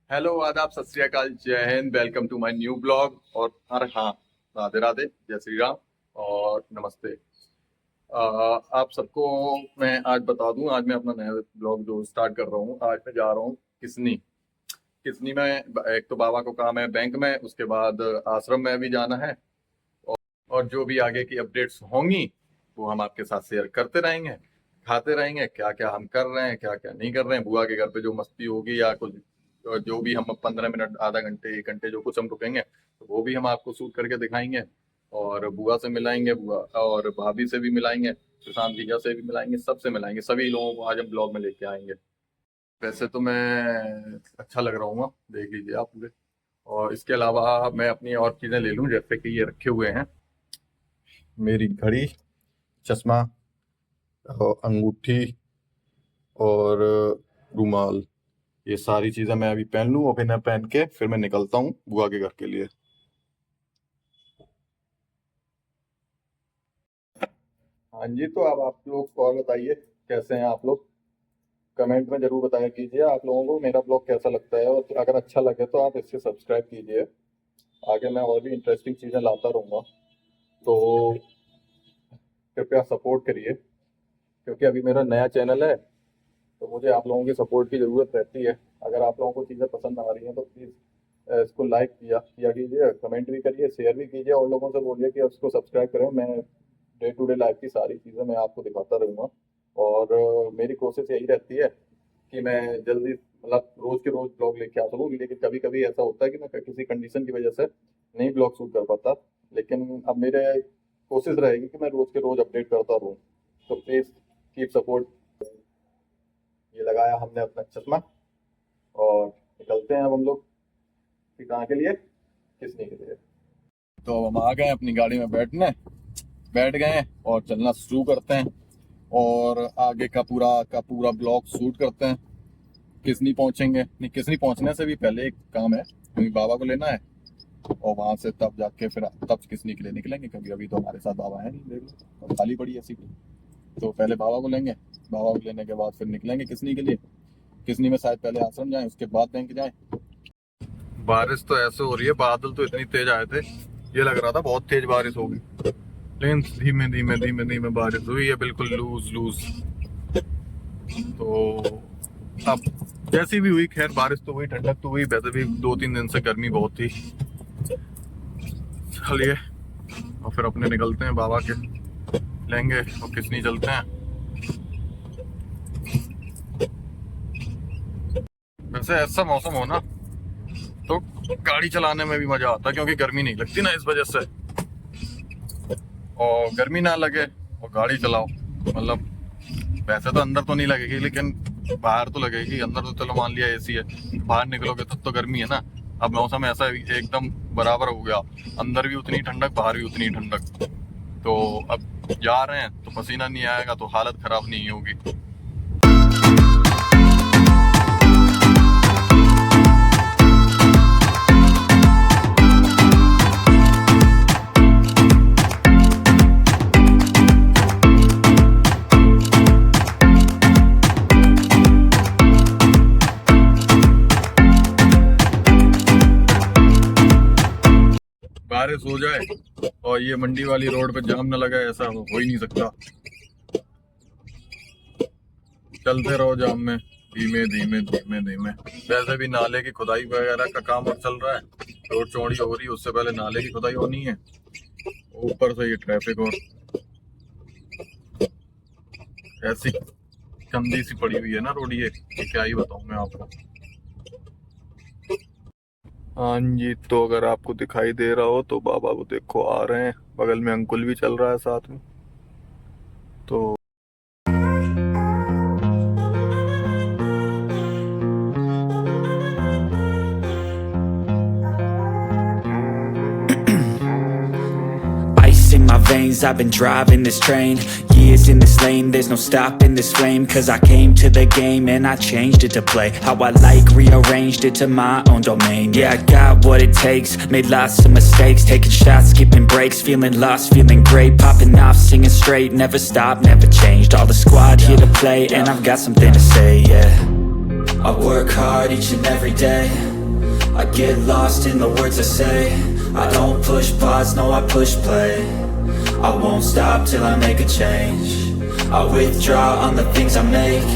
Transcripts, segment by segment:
Hello, आदाब, सत श्री अकाल, जय Hind. Welcome to my new blog. और हाँ, राधे राधे, जय श्री राम और नमस्ते। आप सबको मैं आज बता दूं, आज मैं अपना नया ब्लॉग जो स्टार्ट कर रहा हूँ। आज मैं जा रहा हूँ किसनी किसनी में। एक तो बाबा को काम है बैंक में, उसके बाद आश्रम में भी जाना है। और जो भी आगे की अपडेट्स होंगी वो हम आपके साथ शेयर करते रहेंगे, खाते रहेंगे क्या क्या हम कर रहे हैं, क्या क्या नहीं कर रहे हैं। बुआ के घर पे जो मस्ती होगी या कुछ जो भी हम 15 मिनट, आधा घंटे, 1 घंटे जो कुछ हम रुकेंगे तो वो भी हम आपको शूट करके दिखाएंगे। और बुआ से मिलाएंगे, बुआ और भाभी से भी मिलाएंगे, सुशांत भैया से भी मिलाएंगे, सबसे मिलाएंगे, सभी लोगों को आज हम ब्लॉग में लेके आएंगे। वैसे तो मैं अच्छा लग रहा हूँ, देख लीजिए आप पूरे। और इसके अलावा मैं अपनी और चीज़ें ले लूँ, जैसे कि ये रखे हुए हैं मेरी घड़ी, चश्मा और अंगूठी और रुमाल। ये सारी चीजें मैं अभी पहन लूं और फिर मैं पहन के फिर मैं निकलता हूँ बुआ के घर के लिए। हाँ जी, तो अब आप लोग और बताइए कैसे हैं आप लोग। कमेंट में जरूर बताया कीजिए आप लोगों को मेरा ब्लॉग कैसा लगता है, और अगर अच्छा लगे तो आप इससे सब्सक्राइब कीजिए। आगे मैं और भी इंटरेस्टिंग चीज़ें लाता रहूँगा, तो कृपया सपोर्ट करिए, क्योंकि अभी मेरा नया चैनल है तो मुझे आप लोगों की सपोर्ट की ज़रूरत रहती है। अगर आप लोगों को चीज़ें पसंद आ रही हैं तो प्लीज़ इसको लाइक किया कीजिए, कमेंट भी करिए, शेयर भी कीजिए, और लोगों से बोलिए कि उसको सब्सक्राइब करें। मैं डे टू डे लाइफ की सारी चीज़ें मैं आपको दिखाता रहूँगा। और मेरी कोशिश यही रहती है कि मैं जल्दी, मतलब रोज़ के रोज़ ब्लॉग लेके आ सकूँ। लेकिन कभी कभी ऐसा होता है कि मैं किसी कंडीशन की वजह से नहीं ब्लॉग शूट कर पाता, लेकिन अब मेरे कोशिश रहेगी कि मैं रोज़ के रोज़ अपडेट करता रहूँ। तो प्लीज़ कीप सपोर्ट। ये लगाया हमने अपना चश्मा और निकलते हैं अब हम लोग कि कहाँ के लिए, किसने के लिए। तो अब हम आ गए अपनी गाड़ी में बैठ गए हैं और चलना शुरू करते हैं। और आगे का पूरा ब्लॉग शूट करते हैं। किसनी पहुंचेंगे, नहीं किसनी पहुंचने से भी पहले एक काम है, क्योंकि बाबा को लेना है, और वहां से तब जाके फिर तब किसनी के लिए निकलेंगे, क्योंकि अभी तो हमारे साथ बाबा है नहीं, देख लो अब खाली पड़ी है सीट। तो पहले बाबा को लेंगे, बाबा को लेने के बाद फिर निकलेंगे किसनी के लिए। किसनी में शायद पहले आश्रम जाएं, उसके बाद बैंक जाएं। बारिश तो ऐसे हो रही है, बादल तो इतनी तेज आए थे, ये लग रहा था बहुत तेज बारिश होगी, लेकिन धीमे धीमे धीमे धीमे बारिश हुई है, बिल्कुल लूज लूज। तो अब जैसी भी हुई, खैर बारिश तो हुई, ठंडक तो हुई। वैसे भी 2-3 दिन से गर्मी बहुत थी। चलिए और फिर अपने निकलते हैं, बाबा के लेंगे और किसनी चलते हैं। वैसे ऐसा मौसम हो ना तो गाड़ी चलाने में भी मजा आता है, क्योंकि गर्मी नहीं लगती ना इस वजह से। और गर्मी ना लगे और गाड़ी चलाओ, मतलब वैसे तो अंदर तो नहीं लगेगी, लेकिन बाहर तो लगेगी। अंदर तो चलो मान लिया एसी है, बाहर निकलोगे तब तो गर्मी है ना। अब मौसम ऐसा एकदम बराबर हो गया, अंदर भी उतनी ठंडक, बाहर भी उतनी ठंडक। तो अब जा रहे हैं तो पसीना नहीं आएगा तो हालत खराब नहीं होगी। बारिश हो जाए और ये मंडी वाली रोड पे जाम न लगा, ऐसा हो ही नहीं सकता। चलते रहो जाम में, धीमे धीमे धीमे धीमे। वैसे भी नाले की खुदाई वगैरह का काम चल रहा है, रोड चौड़ी हो रही है, उससे पहले नाले की खुदाई होनी है। ऊपर से ये ट्रैफिक और ऐसी गंदी सी पड़ी हुई है ना रोड, ये क्या ही बताऊं मैं आपको। हाँ जी, तो अगर आपको दिखाई दे रहा हो तो बाबा को देखो आ रहे हैं, बगल में अंकुल भी चल रहा है साथ में। तो Ice in my veins, I've been driving this train. Years in this lane, there's no stopping this flame. Cause I came to the game and I changed it to play how I like, rearranged it to my own domain. Yeah, I got what it takes, made lots of mistakes, taking shots, skipping breaks, feeling lost, feeling great, popping off, singing straight, never stopped, never changed. All the squad here to play and I've got something to say, yeah. I work hard each and every day, I get lost in the words I say. I don't push pause, no I push play. I won't stop till I make a change. I withdraw on the things I make.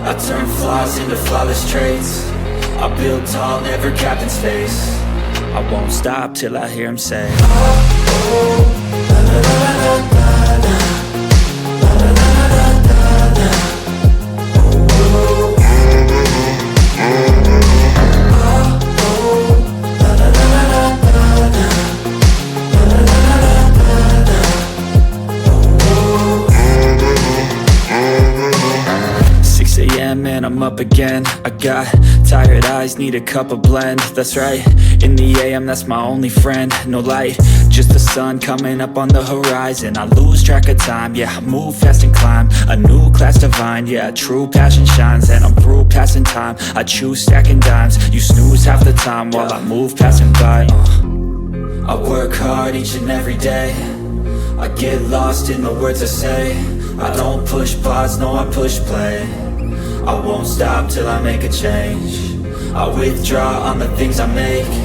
I turn flaws into flawless traits. I build tall, never capped in space. I won't stop till I hear him say, and I'm up again. I got tired eyes, need a cup of blend. That's right, in the AM, that's my only friend. No light, just the sun coming up on the horizon. I lose track of time, yeah, I move fast and climb a new class divine, yeah, true passion shines. And I'm through passing time, I choose stacking dimes. You snooze half the time while I move passing by. I work hard each and every day. I get lost in the words I say. I don't push pause, no I push play. I won't stop till I make a change. I withdraw on the things I make.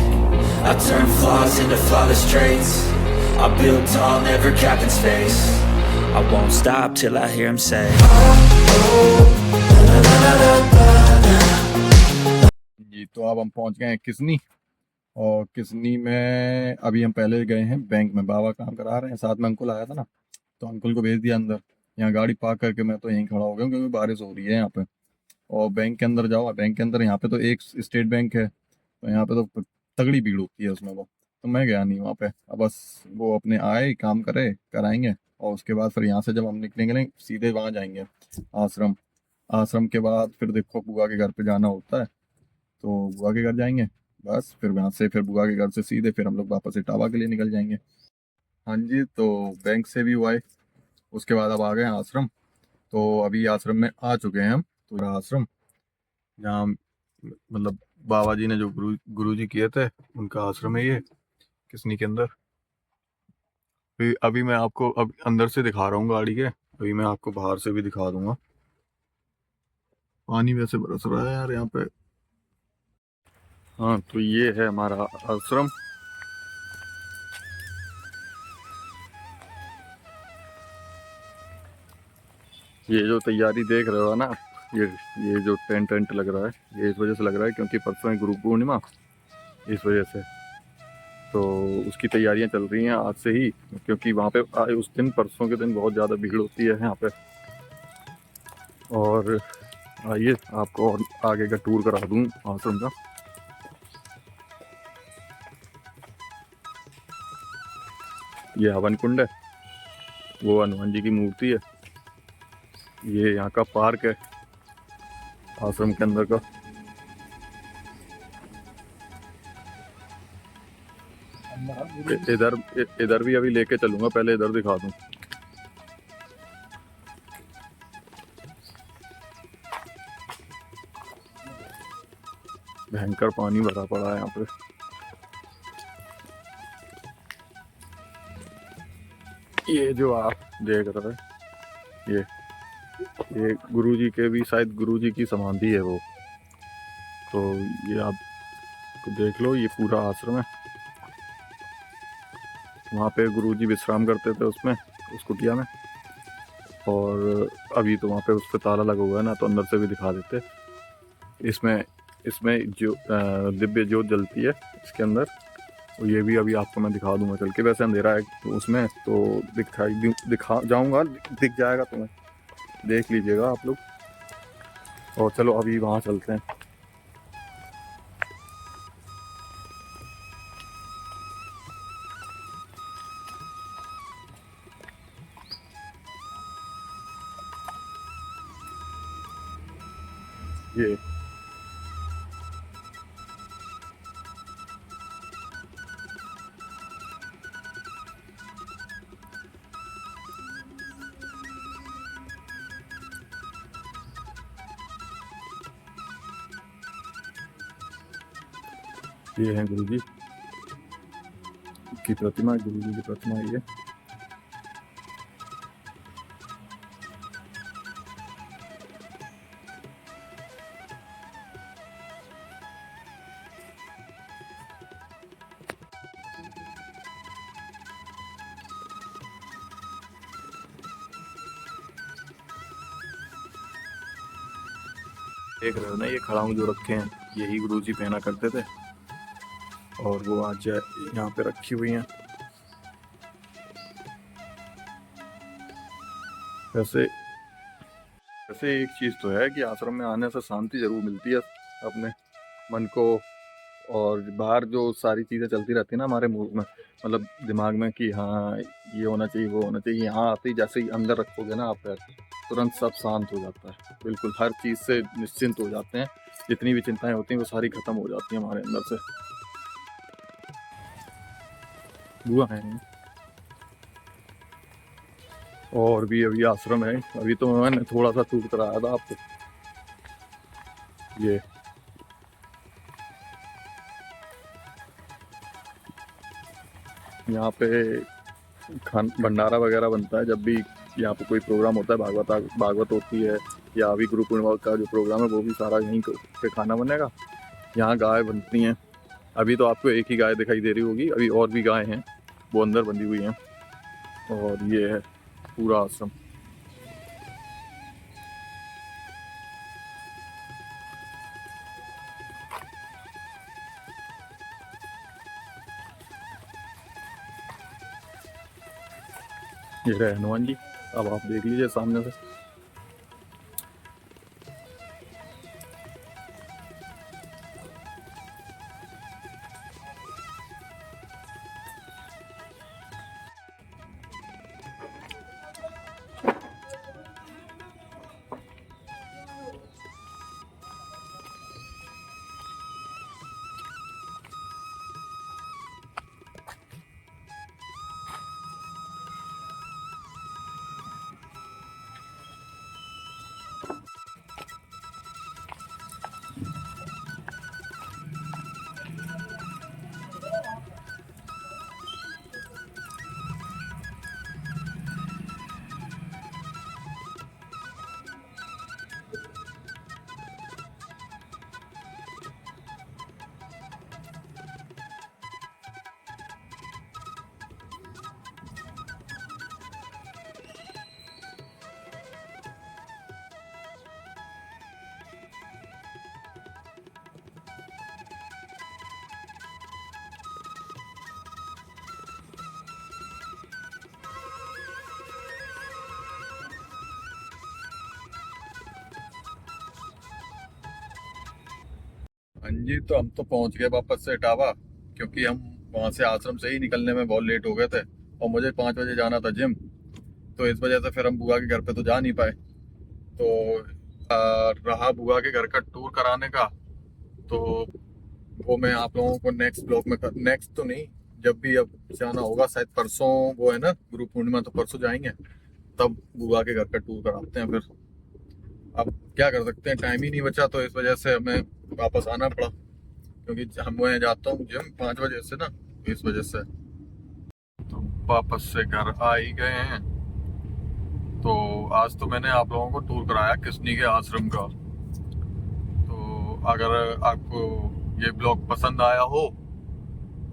I turn flaws into flawless traits. I build tall, never capped in space. I won't stop till I hear him say, जी तो अब हम पहुंच गए हैं किसनी। और किसनी में अभी हम पहले गए हैं बैंक में, बाबा काम करा रहे हैं, साथ में अंकुल आया था ना, तो अंकुल को भेज दिया अंदर। यहाँ गाड़ी पार्क करके मैं तो यहीं खड़ा हो गया हूँ क्योंकि बारिश हो रही है यहाँ पे। और बैंक के अंदर जाओ, बैंक के अंदर यहाँ पे तो एक स्टेट बैंक है, तो यहाँ पे तो तगड़ी भीड़ होती है उसमें। वो तो मैं गया नहीं वहाँ पे। अब बस वो अपने आए, काम करे, कराएंगे, और उसके बाद फिर यहाँ से जब हम निकलेंगे सीधे वहाँ जाएंगे आश्रम। आश्रम के बाद फिर देखो बुआ के घर पे जाना होता है, तो बुआ के घर जाएंगे। बस फिर वहाँ से फिर बुआ के घर से सीधे फिर हम लोग वापस इटावा के लिए निकल जाएंगे। हाँ जी, तो बैंक से भी हुआ है, उसके बाद अब आ गए हैं आश्रम। तो अभी आश्रम में आ चुके हैं हम। तो आश्रम जहाँ मतलब बाबा जी ने जो गुरु जी किए थे, उनका आश्रम है ये किसनी के अंदर। अभी मैं आपको अब अंदर से दिखा रहा हूँ गाड़ी के, अभी मैं आपको बाहर से भी दिखा दूंगा। पानी वैसे बरस रहा है यार यहाँ पे। हाँ, तो ये है हमारा आश्रम। ये जो तैयारी देख रहे हो ना, ये जो टेंट लग रहा है, ये इस वजह से लग रहा है क्योंकि परसों है गुरु पूर्णिमा, इस वजह से। तो उसकी तैयारियां चल रही हैं आज से ही, क्योंकि वहाँ पे उस दिन परसों के दिन बहुत ज़्यादा भीड़ होती है यहाँ पे। और आइए आपको और आगे का टूर करा दूँ आश्रम का। ये हवन कुंड है, वो हनुमान जी की मूर्ति है, ये यहाँ का पार्क है आश्रम के अंदर का। इधर इधर भी अभी लेके चलूंगा, पहले इधर दिखा दूं। भयंकर पानी भरा पड़ा है यहाँ पे। ये जो आप देख रहे हैं, ये गुरुजी के भी शायद गुरुजी की समाधि है वो। तो ये आप देख लो, ये पूरा आश्रम है। वहाँ पे गुरुजी विश्राम करते थे उसमें, उस कुटिया में। और अभी तो वहाँ पे उस पर ताला लगा हुआ है ना, तो अंदर से भी दिखा देते। इसमें जो दिव्य ज्योत जलती है इसके अंदर, और ये भी अभी आपको मैं दिखा दूंगा चल के। वैसे अंधेरा है तो उसमें, तो दिखा जाऊंगा, दिख जाएगा तुम्हें, देख लीजिएगा आप लोग। और चलो अभी वहाँ चलते हैं। ये ये है गुरुजी की प्रतिमा, गुरुजी की प्रतिमा ये। देख रहे हो ना, ये खड़ाऊँ जो रखे हैं यही गुरुजी पहना करते थे और वो आज यहाँ पे रखी हुई हैं। वैसे वैसे एक चीज़ तो है कि आश्रम में आने से शांति जरूर मिलती है अपने मन को, और बाहर जो सारी चीज़ें चलती रहती है ना हमारे मूड में, मतलब दिमाग में कि हाँ ये होना चाहिए वो होना चाहिए, यहाँ आते ही जैसे ही अंदर रखोगे ना आप पैर, तुरंत सब शांत हो जाता है, बिल्कुल हर चीज़ से निश्चिंत हो जाते हैं। जितनी भी चिंताएं होती हैं वो सारी खत्म हो जाती हैं हमारे अंदर से। बुआ है और भी अभी आश्रम है, अभी तो मैंने थोड़ा सा टूर कराया था आपको। ये यहाँ पे भंडारा वगैरह बनता है जब भी यहाँ पे कोई प्रोग्राम होता है, भागवत होती है या अभी गुरु पूर्णिमा का जो प्रोग्राम है वो भी सारा यहीं पे खाना बनेगा। यहाँ गाय बनती हैं, अभी तो आपको एक ही गाय दिखाई दे रही होगी, अभी और भी गाय हैं वो अंदर बंधी हुई हैं। और ये है पूरा आश्रम। ये रहे हनुमान जी, अब आप देख लीजिए सामने से। हाँ जी, तो हम तो पहुंच गए वापस से इटावा, क्योंकि हम वहां से आश्रम से ही निकलने में बहुत लेट हो गए थे और मुझे 5 बजे जाना था जिम। तो इस वजह से फिर हम बुआ के घर पे तो जा नहीं पाए। तो रहा बुआ के घर का टूर कराने का, तो वो मैं आप लोगों को नेक्स्ट ब्लॉग में नेक्स्ट तो नहीं, जब भी अब जाना होगा, शायद परसों वो है ना गुरु पूर्णिमा, तो परसों जाएंगे तब बुआ के घर का टूर कराते हैं। फिर अब क्या कर सकते हैं, टाइम ही नहीं बचा, तो इस वजह से हमें वापस आना पड़ा, क्योंकि हम मैं जाता हूँ जिम 5 बजे से ना, इस वजह से। तो वापस से घर आ ही गए हैं। तो आज तो मैंने आप लोगों को टूर कराया किस्नी के आश्रम का। तो अगर आपको ये ब्लॉग पसंद आया हो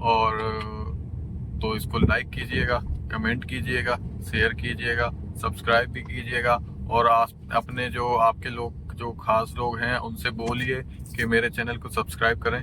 और तो इसको लाइक कीजिएगा, कमेंट कीजिएगा, शेयर कीजिएगा, सब्सक्राइब भी कीजिएगा, और अपने जो आपके लोग जो खास लोग हैं उनसे बोलिए कि मेरे चैनल को सब्सक्राइब करें।